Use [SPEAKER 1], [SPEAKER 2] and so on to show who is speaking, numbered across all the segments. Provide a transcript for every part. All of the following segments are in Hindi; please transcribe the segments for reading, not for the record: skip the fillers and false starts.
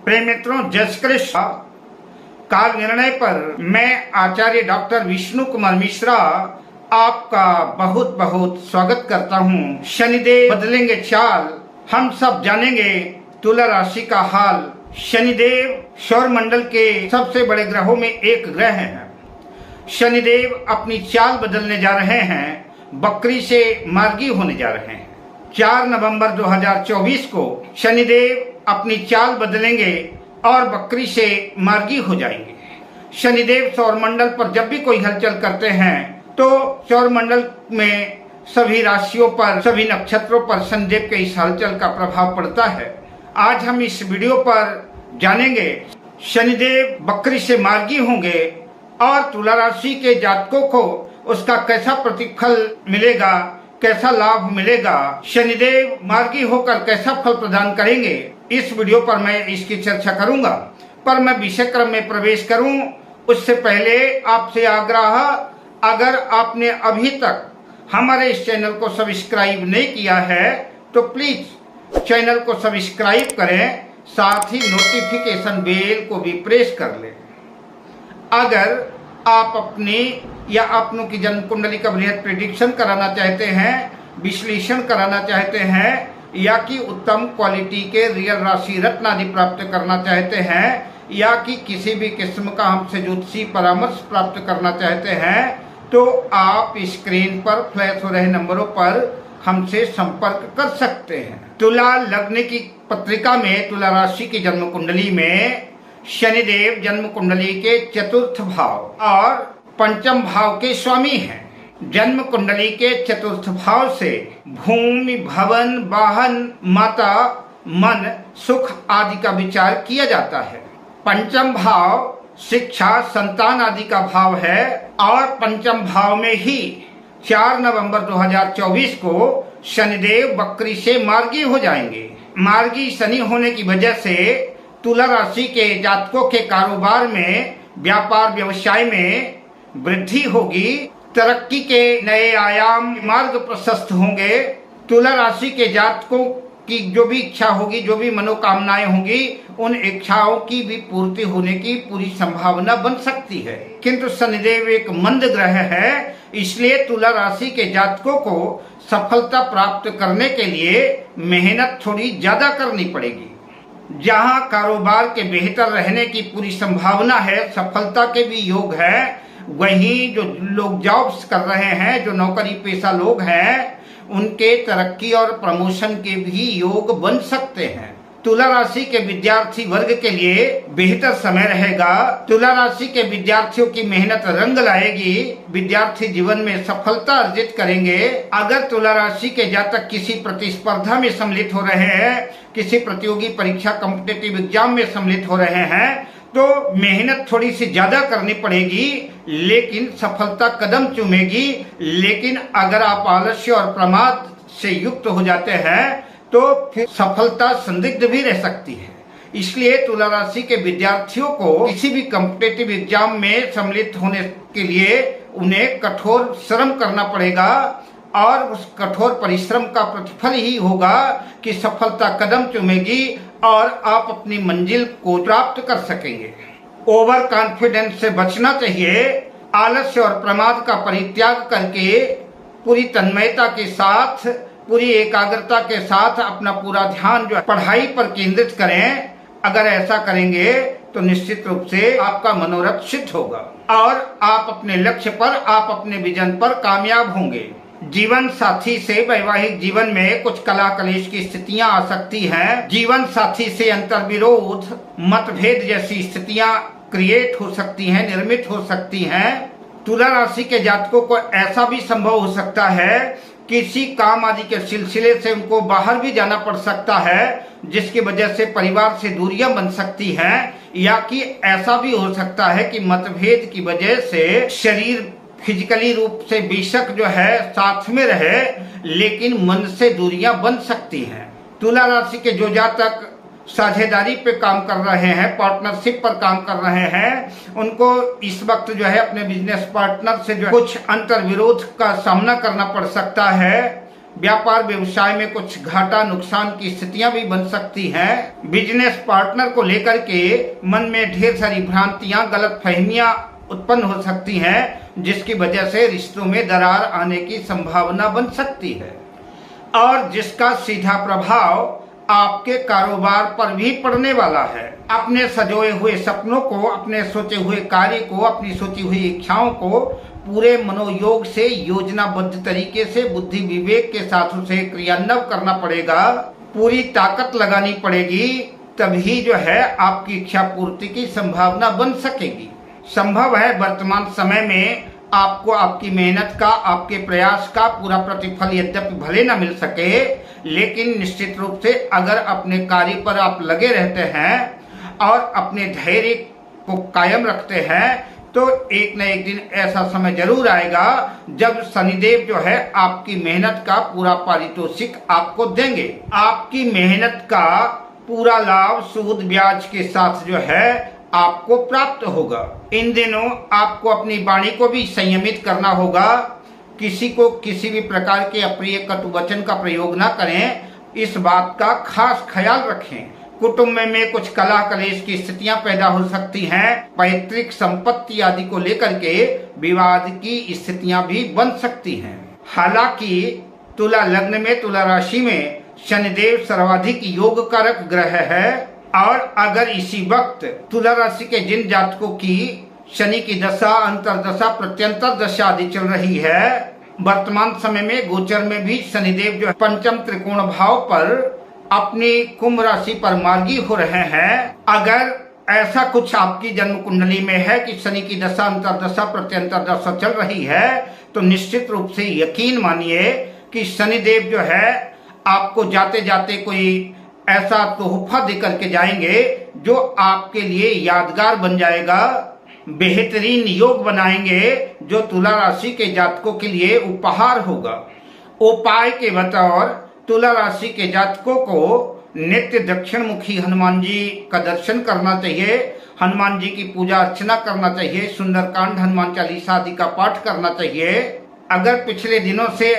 [SPEAKER 1] प्रिय मित्रों, जय श्री कृष्ण। काल निर्णय पर मैं आचार्य डॉक्टर विष्णु कुमार मिश्रा आपका बहुत बहुत स्वागत करता हूँ। शनिदेव बदलेंगे चाल, हम सब जानेंगे तुला राशि का हाल। शनिदेव सौर मंडल के सबसे बड़े ग्रहों में एक ग्रह है। शनिदेव अपनी चाल बदलने जा रहे हैं, बकरी से मार्गी होने जा रहे हैं। 4 नवंबर 2024 को शनिदेव अपनी चाल बदलेंगे और बकरी से मार्गी हो जाएंगे। शनिदेव सौरमंडल पर जब भी कोई हलचल करते हैं तो सौरमंडल में सभी राशियों पर, सभी नक्षत्रों पर शनिदेव के इस हलचल का प्रभाव पड़ता है। आज हम इस वीडियो पर जानेंगे शनिदेव बकरी से मार्गी होंगे और तुला राशि के जातकों को उसका कैसा प्रतिफल मिलेगा, कैसा लाभ मिलेगा, शनिदेव मार्गी होकर कैसा फल प्रदान करेंगे। इस वीडियो पर मैं इसकी चर्चा करूंगा। पर मैं विषय क्रम में प्रवेश करूं उससे पहले आपसे आग्रह, अगर आपने अभी तक हमारे इस चैनल को सब्सक्राइब नहीं किया है तो प्लीज चैनल को सब्सक्राइब करें, साथ ही नोटिफिकेशन बेल को भी प्रेस कर लें। अगर आप अपनी या अपनों की जन्म कुंडली का बृहद प्रेडिक्शन कराना चाहते हैं, विश्लेषण कराना चाहते हैं, या कि उत्तम क्वालिटी के रियल राशि रत्न आदि प्राप्त करना चाहते हैं, या कि किसी भी किस्म का हमसे ज्योतिषी परामर्श प्राप्त करना चाहते हैं, तो आप स्क्रीन पर फ्लैश हो रहे नंबरों पर हमसे संपर्क कर सकते हैं। तुला लग्न की पत्रिका में तुला राशि की जन्म कुंडली में शनिदेव जन्म कुंडली के चतुर्थ भाव और पंचम भाव के स्वामी हैं। जन्म कुंडली के चतुर्थ भाव से भूमि, भवन, वाहन, माता, मन, सुख आदि का विचार किया जाता है। पंचम भाव शिक्षा, संतान आदि का भाव है और पंचम भाव में ही 4 नवंबर 2024 को शनिदेव बकरी से मार्गी हो जाएंगे। मार्गी शनि होने की वजह से तुला राशि के जातकों के कारोबार में, व्यापार व्यवसाय में वृद्धि होगी, तरक्की के नए आयाम, मार्ग प्रशस्त होंगे। तुला राशि के जातकों की जो भी इच्छा होगी, जो भी मनोकामनाएं होंगी, उन इच्छाओं की भी पूर्ति होने की पूरी संभावना बन सकती है। किंतु शनिदेव एक मंद ग्रह है, इसलिए तुला राशि के जातकों को सफलता प्राप्त करने के लिए मेहनत थोड़ी ज्यादा करनी पड़ेगी। जहां कारोबार के बेहतर रहने की पूरी संभावना है, सफलता के भी योग है, वहीं जो लोग जॉब्स कर रहे हैं, जो नौकरी पेशा लोग हैं, उनके तरक्की और प्रमोशन के भी योग बन सकते हैं। तुला राशि के विद्यार्थी वर्ग के लिए बेहतर समय रहेगा। तुला राशि के विद्यार्थियों की मेहनत रंग लाएगी, विद्यार्थी जीवन में सफलता अर्जित करेंगे। अगर तुला राशि के जातक किसी प्रतिस्पर्धा में सम्मिलित हो रहे हैं, किसी प्रतियोगी परीक्षा, कॉम्पिटिटिव एग्जाम में सम्मिलित हो रहे हैं, तो मेहनत थोड़ी सी ज्यादा करनी पड़ेगी, लेकिन सफलता कदम चूमेगी। लेकिन अगर आप आलस्य और प्रमाद से युक्त हो जाते हैं तो फिर सफलता संदिग्ध भी रह सकती है। इसलिए तुला राशि के विद्यार्थियों को किसी भी कॉम्पिटिटिव एग्जाम में सम्मिलित होने के लिए उन्हें कठोर श्रम करना पड़ेगा और उस कठोर परिश्रम का प्रतिफल ही होगा कि सफलता कदम चूमेगी और आप अपनी मंजिल को प्राप्त कर सकेंगे। ओवर कॉन्फिडेंस से बचना चाहिए। आलस्य और प्रमाद का परित्याग करके पूरी तन्मयता के साथ, पूरी एकाग्रता के साथ अपना पूरा ध्यान जो पढ़ाई पर केंद्रित करें। अगर ऐसा करेंगे तो निश्चित रूप से आपका मनोरथ सिद्ध होगा और आप अपने लक्ष्य पर, आप अपने विजन पर कामयाब होंगे। जीवन साथी से वैवाहिक जीवन में कुछ कलह कलेश की स्थितियां आ सकती हैं। जीवन साथी से अंतर्विरोध, मतभेद जैसी स्थितियां क्रिएट हो सकती हैं, निर्मित हो सकती हैं। तुला राशि के जातकों को ऐसा भी संभव हो सकता है किसी काम आदि के सिलसिले से उनको बाहर भी जाना पड़ सकता है, जिसकी वजह से परिवार से दूरियां बन सकती हैं, या कि ऐसा भी हो सकता है कि मतभेद की वजह से शरीर फिजिकली रूप से बेशक जो है साथ में रहे, लेकिन मन से दूरियां बन सकती हैं। तुला राशि के जो जातक साझेदारी पे काम कर रहे हैं, पार्टनरशिप पर काम कर रहे हैं, उनको इस वक्त जो है अपने बिजनेस पार्टनर से जो कुछ अंतर विरोध का सामना करना पड़ सकता है। व्यापार व्यवसाय में कुछ घाटा नुकसान की स्थितियां भी बन सकती हैं। बिजनेस पार्टनर को लेकर के मन में ढेर सारी भ्रांतियां, गलत फहमियां उत्पन्न हो सकती हैं, जिसकी वजह से रिश्तों में दरार आने की संभावना बन सकती है और जिसका सीधा प्रभाव आपके कारोबार पर भी पड़ने वाला है। अपने सजोए हुए सपनों को, अपने सोचे हुए कार्य को, अपनी सोची हुई इच्छाओं को पूरे मनोयोग से, योजनाबद्ध तरीके से, बुद्धि विवेक के साथ उसे क्रियान्वयन करना पड़ेगा। पूरी ताकत लगानी पड़ेगी, तभी जो है आपकी इच्छा पूर्ति की संभावना बन सकेगी। संभव है वर्तमान समय में आपको आपकी मेहनत का, आपके प्रयास का पूरा प्रतिफल यद्यपि भले न मिल सके, लेकिन निश्चित रूप से अगर अपने कार्य पर आप लगे रहते हैं और अपने धैर्य को कायम रखते हैं तो एक न एक दिन ऐसा समय जरूर आएगा जब शनिदेव जो है आपकी मेहनत का पूरा पारितोषिक आपको देंगे। आपकी मेहनत का पूरा लाभ सूद ब्याज के साथ जो है आपको प्राप्त होगा। इन दिनों आपको अपनी वाणी को भी संयमित करना होगा। किसी को किसी भी प्रकार के अप्रिय कटु वचन का प्रयोग न करें, इस बात का खास ख्याल रखें। कुटुंब में कुछ कलह कलेश की स्थितियां पैदा हो सकती हैं। पैतृक संपत्ति आदि को लेकर के विवाद की स्थितियां भी बन सकती हैं। हालांकि तुला लग्न में, तुला राशि में शनिदेव सर्वाधिक योग कारक ग्रह है और अगर इसी वक्त तुला राशि के जिन जातकों की शनि की दशा, अंतरदशा, प्रत्यंतर दशा आदि चल रही है, वर्तमान समय में गोचर में भी शनिदेव जो पंचम त्रिकोण भाव पर अपनी कुंभ राशि पर मार्गी हो रहे हैं, अगर ऐसा कुछ आपकी जन्म कुंडली में है कि शनि की दशा, अंतरदशा, प्रत्यंतर दशा चल रही है, तो निश्चित रूप से यकीन मानिए कि शनिदेव जो है आपको जाते जाते कोई ऐसा तोहफा दे करके जाएंगे जो आपके लिए यादगार बन जाएगा। बेहतरीन योग बनाएंगे जो तुला राशि के जातकों के लिए उपहार होगा। उपाय के बतौर तुला राशि के जातकों को नित्य दक्षिण मुखी हनुमान जी का दर्शन करना चाहिए, हनुमान जी की पूजा अर्चना करना चाहिए, सुंदरकांड, हनुमान चालीसा आदि का पाठ करना चाहिए। अगर पिछले दिनों से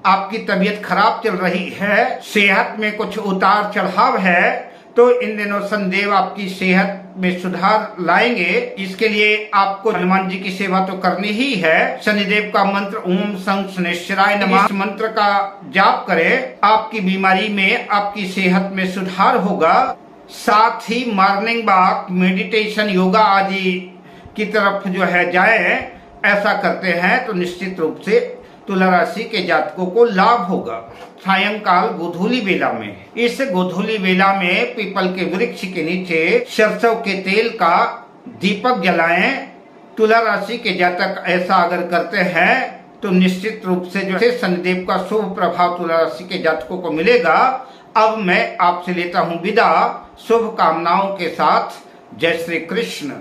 [SPEAKER 1] आपकी तबीयत खराब चल रही है, सेहत में कुछ उतार चढ़ाव है, तो इन दिनों शनिदेव आपकी सेहत में सुधार लाएंगे। इसके लिए आपको हनुमान जी की सेवा तो करनी ही है। शनिदेव का मंत्र ओम शं शनैश्चराय नमः, इस मंत्र का जाप करें, आपकी बीमारी में, आपकी सेहत में सुधार होगा। साथ ही मॉर्निंग वॉक, मेडिटेशन, योगा आदि की तरफ जो है जाए, ऐसा करते हैं तो निश्चित रूप से तुला राशि के जातकों को लाभ होगा। सायंकाल गोधूली बेला में, इस गोधूली बेला में पीपल के वृक्ष के नीचे सरसों के तेल का दीपक जलाएं। तुला राशि के जातक ऐसा अगर करते हैं तो निश्चित रूप से जो है शनिदेव का शुभ प्रभाव तुला राशि के जातकों को मिलेगा। अब मैं आपसे लेता हूं विदा, शुभ कामनाओं के साथ। जय श्री कृष्ण।